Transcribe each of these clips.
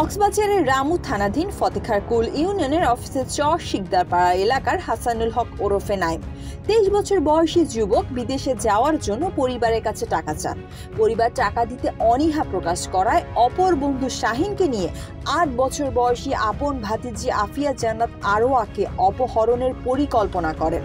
কক্সবাজারের রামু থানাধীন ফতেখারকুল ইউনিয়নের অফিসের চর শিকদারপাড়া এলাকার হাসানুল হক ওরফে নাইম 23 বছর বয়সী যুবক বিদেশে যাওয়ার জন্য পরিবারের কাছে টাকা চান। পরিবার টাকা দিতে অনীহা প্রকাশ করায় অপর বন্ধু শাহিনকে নিয়ে 8 বছর বয়সী আপন ভাতিজি আফিয়া জান্নাত আরোয়াকে অপহরণের পরিকল্পনা করেন।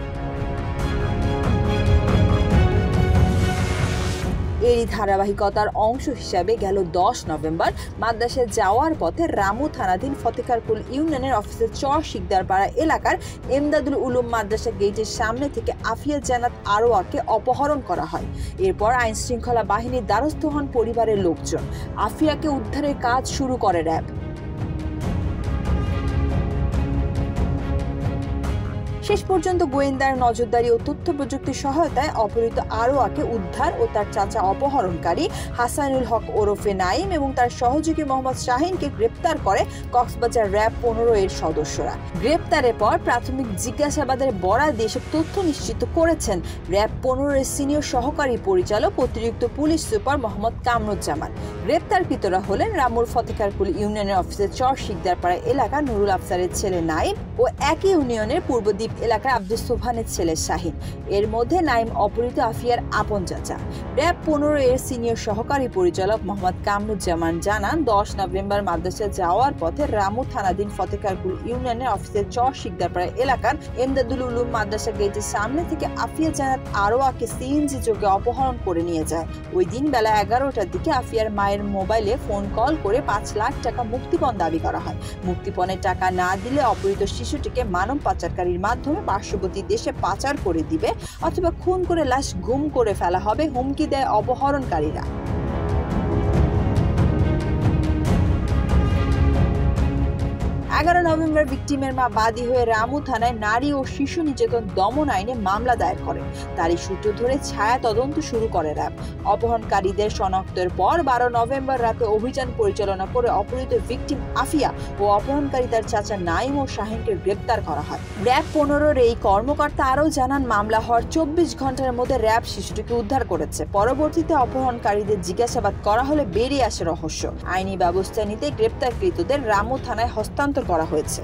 এরই ধারাবাহিকতার অংশ হিসাবে গেল 10 নভেম্বর মাদ্রাসায় যাওয়ার পথে রামু থানাধীন ফতেখারকুল ইউনিয়নের অফিসের চর শিকদারপাড়া এলাকার এমদাদুল উলুম মাদ্রাসা গেটের সামনে থেকে আফিয়া জান্নাত আরোয়াকে অপহরণ করা হয়। এরপর আইন শৃঙ্খলা বাহিনীর দ্বারস্থ হন পরিবারের লোকজন। আফিয়াকে উদ্ধারের কাজ শুরু করে র্যাব। শেষ পর্যন্ত গোয়েন্দার নজরদারি ও তথ্য প্রযুক্তির সহায়তায় অপহৃত আরোয়াকে উদ্ধার ও তার চাচা অপহরণকারী হাসানুল হক ওরফে নাইম এবং তার সহযোগী মোহাম্মদ শাহিনকে গ্রেপ্তার করে কক্সবাজার র্যাব 15 এর সদস্যরা। গ্রেপ্তারের পর প্রাথমিক জিজ্ঞাসাবাদের বরাত দিয়ে তথ্য নিশ্চিত করেছেন র্যাব 15 এর সিনিয়র সহকারী পরিচালক অতিরিক্ত পুলিশ সুপার মোহাম্মদ কামরুজ্জামান। গ্রেপ্তারকৃতরা হলেন রামুর ফতেখারকুল ইউনিয়নের অফিসের চর শিকদারপাড়া এলাকা নুরুল আফসারের ছেলে নাইম ও একই ইউনিয়নের পূর্বদ্বীপ এলাকার আব্দুল সোবহানের ছেলে শাহিন। এর মধ্যে নাইম অপহৃত আফিয়ার আপন চাচা। র্যাব 15 এর সিনিয়র সহকারী পরিচালক মোহাম্মদ কামরুজ্জামান জানান, 10 নভেম্বর মাদ্রাসায় যাওয়ার পথে রামু থানাধীন ফতেখারকুল ইউনিয়নের অফিসের চর শিকদারপাড়া এলাকার এমদাদুল উলুম মাদ্রাসা গেটের সামনে থেকে আফিয়া জান্নাত আরোয়াকে সিএনজি যোগে অপহরণ করে নিয়ে যায়। ওই দিন বেলা 11টার দিকে আফিয়ার মায়ের মোবাইলে ফোন কল করে 5 লাখ টাকা মুক্তিপণ দাবি করা হয়। মুক্তিপণের টাকা না দিলে অপহৃত শিশুটিকে মানব পাচারকারীর মাধ্যমে পার্শ্ববর্তী দেশে পাচার করে দিবে অথবা খুন করে লাশ গুম করে ফেলা হবে হুমকি দেয় অপহরণকারীরা। 11 নভেম্বর ভিকটিমের মা বাদী হয়ে রামু থানায় নারী ও শিশু নির্যাতন দমন আইনে মামলা দায়ের করেন। তারই সূত্র ধরে ছায়া তদন্ত শুরু করে র্যাব। অপহরণকারীদের শনাক্তের পর 12 নভেম্বর রাতে অভিযান পরিচালনা করে অপহৃত ভিকটিম আফিয়া ও অপহরণকারী তার চাচা নাইম ও শাহিনকে গ্রেপ্তার করা হয়। র্যাব 15 এর এই কর্মকর্তা আরও জানান, মামলা হওয়ার 24 ঘন্টার মধ্যে র্যাব শিশুটিকে উদ্ধার করেছে। পরবর্তীতে অপহরণকারীদের জিজ্ঞাসাবাদ করা হলে বেরিয়ে আসে রহস্য। আইনি ব্যবস্থা নিতে গ্রেপ্তারকৃতদের রামু থানায় হস্তান্তর করা হয়েছে।